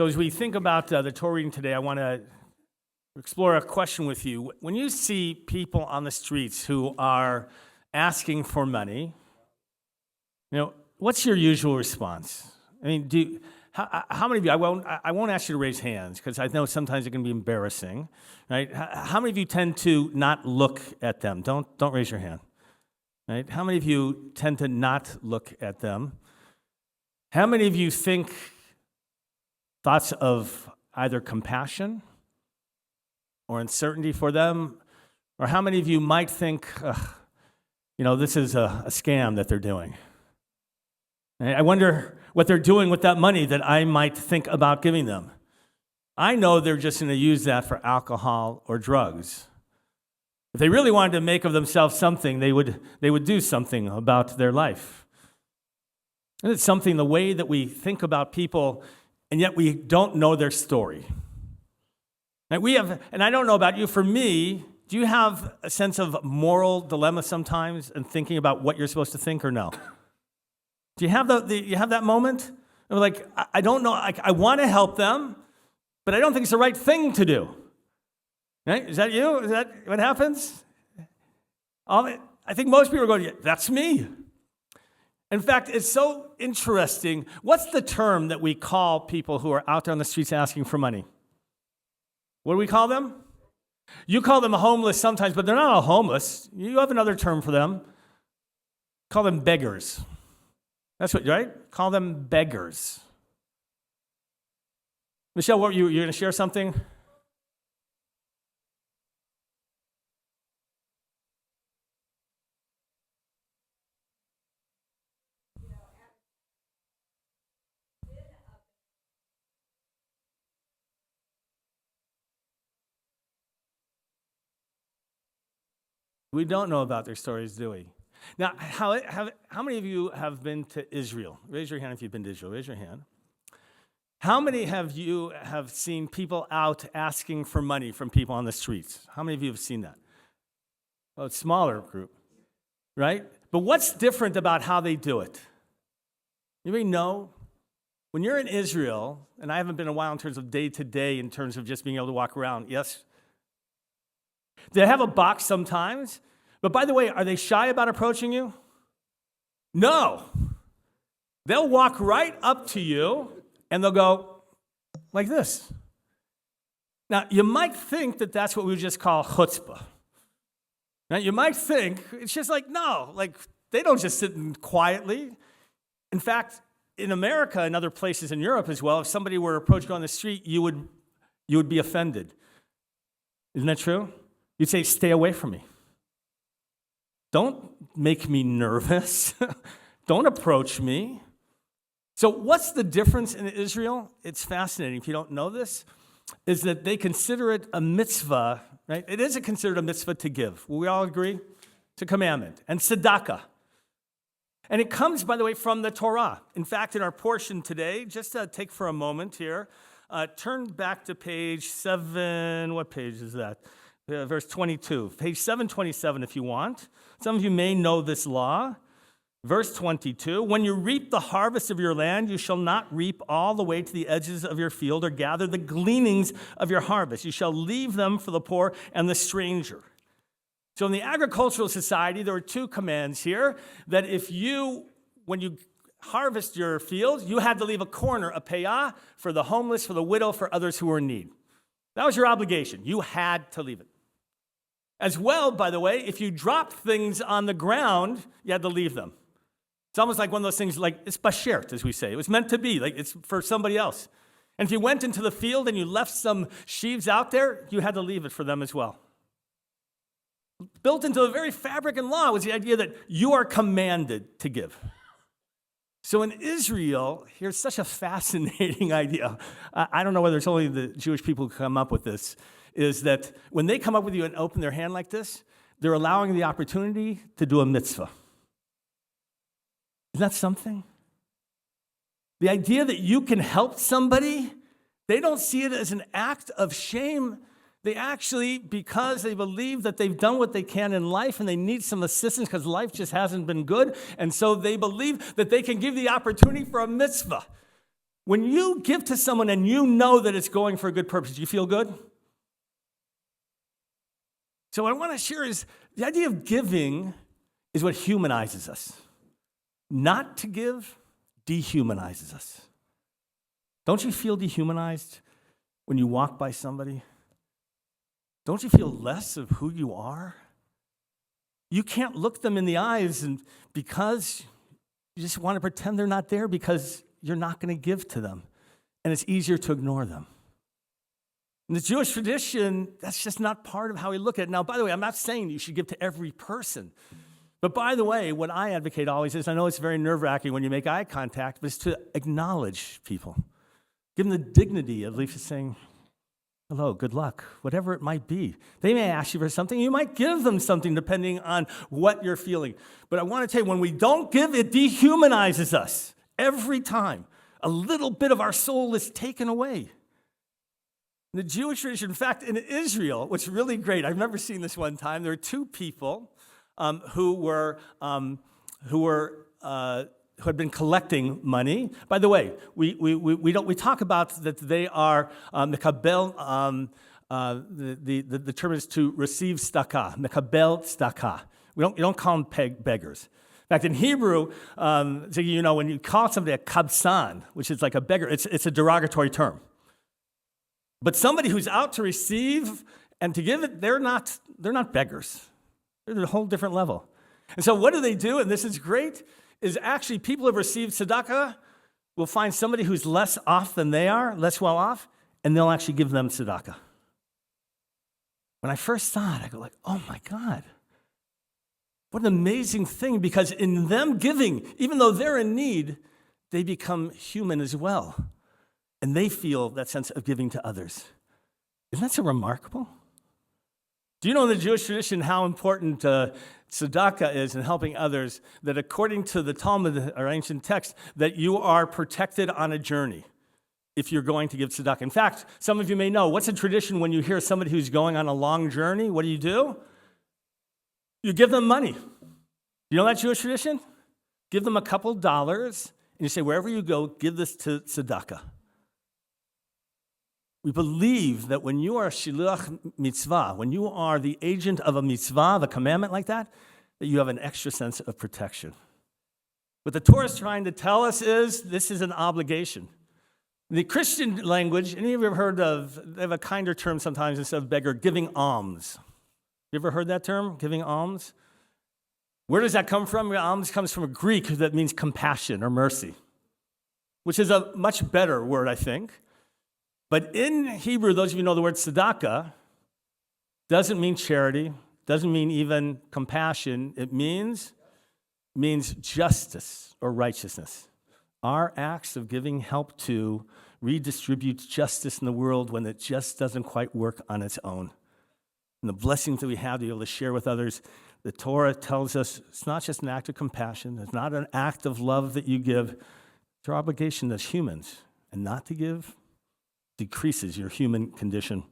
So as we think about the Torah reading today, I want to explore a question with you. When you see people on the streets who are asking for money, what's your usual response? I mean, how many of you, I won't ask you to raise hands because I know sometimes it can be embarrassing, right? How many of you tend to not look at them? Don't raise your hand, right? How many of you tend to not look at them? How many of you think thoughts of either compassion or uncertainty for them? Or how many of you might think, this is a scam that they're doing? I wonder what they're doing with that money that I might think about giving them. I know they're just going to use that for alcohol or drugs. If they really wanted to make of themselves something, they would do something about their life. And it's something, the way that we think about people, and yet we don't know their story. And I don't know about you, for me, do you have a sense of moral dilemma sometimes in thinking about what you're supposed to think or no? Do you have that moment? Like, I don't know, I want to help them, but I don't think it's the right thing to do. Right? Is that you? Is that what happens? I think most people are going, yeah, that's me. In fact, it's so interesting. What's the term that we call people who are out there on the streets asking for money? What do we call them? You call them homeless sometimes, but they're not all homeless. You have another term for them. Call them beggars. That's what, right? Call them beggars. Michelle, what you're going to share something? We don't know about their stories, do we? Now, how many of you have been to Israel? Raise your hand if you've been to Israel. Raise your hand. How many of you have seen people out asking for money from people on the streets? How many of you have seen that? Well, it's a smaller group, right? But what's different about how they do it? You may know, when you're in Israel, and I haven't been in a while in terms of day-to-day, in terms of just being able to walk around, yes? They have a box sometimes, but by the way, are they shy about approaching you? No. They'll walk right up to you, and they'll go like this. Now, you might think that that's what we would just call chutzpah. Now, you might think, it's just like, no, like, they don't just sit quietly. In fact, in America and other places in Europe as well, if somebody were approached you on the street, you would be offended. Isn't that true? You'd say, stay away from me. Don't make me nervous. Don't approach me. So what's the difference in Israel? It's fascinating. If you don't know this, is that they consider it a mitzvah, right? It is considered a mitzvah to give. Will we all agree? It's a commandment. And tzedakah. And it comes, by the way, from the Torah. In fact, in our portion today, just to take for a moment here, turn back to page 7. What page is that? Verse 22. Page 727 if you want. Some of you may know this law. Verse 22, when you reap the harvest of your land, you shall not reap all the way to the edges of your field or gather the gleanings of your harvest. You shall leave them for the poor and the stranger. So in the agricultural society, there were two commands here, that when you harvest your field, you had to leave a corner, a payah, for the homeless, for the widow, for others who were in need. That was your obligation. You had to leave it. As well, by the way, if you dropped things on the ground, you had to leave them. It's almost like one of those things, like it's bashert, as we say. It was meant to be, like it's for somebody else. And if you went into the field and you left some sheaves out there, you had to leave it for them as well. Built into the very fabric and law was the idea that you are commanded to give. So in Israel, here's such a fascinating idea. I don't know whether it's only the Jewish people who come up with this, is that when they come up with you and open their hand like this, they're allowing the opportunity to do a mitzvah. Isn't that something? The idea that you can help somebody, they don't see it as an act of shame. They actually, because they believe that they've done what they can in life and they need some assistance because life just hasn't been good, and so they believe that they can give the opportunity for a mitzvah. When you give to someone and you know that it's going for a good purpose, do you feel good? So what I want to share is the idea of giving is what humanizes us. Not to give dehumanizes us. Don't you feel dehumanized when you walk by somebody? Don't you feel less of who you are? You can't look them in the eyes and because you just want to pretend they're not there because you're not going to give to them. And it's easier to ignore them. In the Jewish tradition, that's just not part of how we look at it. Now, by the way, I'm not saying you should give to every person. But by the way, what I advocate always is, I know it's very nerve-wracking when you make eye contact, but it's to acknowledge people. Give them the dignity of at least saying, hello, good luck, whatever it might be. They may ask you for something. You might give them something depending on what you're feeling. But I want to tell you, when we don't give, it dehumanizes us. Every time, a little bit of our soul is taken away. In the Jewish tradition, in fact, in Israel, what's really great, I remember seeing this one time, there were two people who had been collecting money. By the way, we talk about that they are mekabel. The term is to receive tzedakah, mekabel tzedakah. You don't call them beggars. In fact, in Hebrew, so when you call somebody a kabsan, which is like a beggar, it's a derogatory term. But somebody who's out to receive and to give it, they're not beggars. They're at a whole different level. And so what do? And this is great, is actually people who have received tzedakah will find somebody who's less off than they are, less well off, and they'll actually give them tzedakah. When I first saw it, I go like, oh my God. What an amazing thing, because in them giving, even though they're in need, they become human as well. And they feel that sense of giving to others. Isn't that so remarkable? Do you know in the Jewish tradition how important tzedakah is in helping others, that according to the Talmud, or ancient text, that you are protected on a journey if you're going to give tzedakah? In fact, some of you may know, what's a tradition when you hear somebody who's going on a long journey? What do? You give them money. You know that Jewish tradition? Give them a couple dollars, and you say, wherever you go, give this to tzedakah. We believe that when you are a shiluach mitzvah, when you are the agent of a mitzvah, of a commandment like that you have an extra sense of protection. What the Torah is trying to tell us is this is an obligation. In the Christian language, any of you ever heard of, they have a kinder term sometimes instead of beggar, giving alms. You ever heard that term, giving alms? Where does that come from? Alms comes from a Greek that means compassion or mercy, which is a much better word, I think. But in Hebrew, those of you who know the word tzedakah, doesn't mean charity, doesn't mean even compassion. It means justice or righteousness. Our acts of giving help to redistribute justice in the world when it just doesn't quite work on its own. And the blessings that we have to be able to share with others, the Torah tells us it's not just an act of compassion, it's not an act of love that you give. It's our obligation as humans. And not to give decreases your human condition.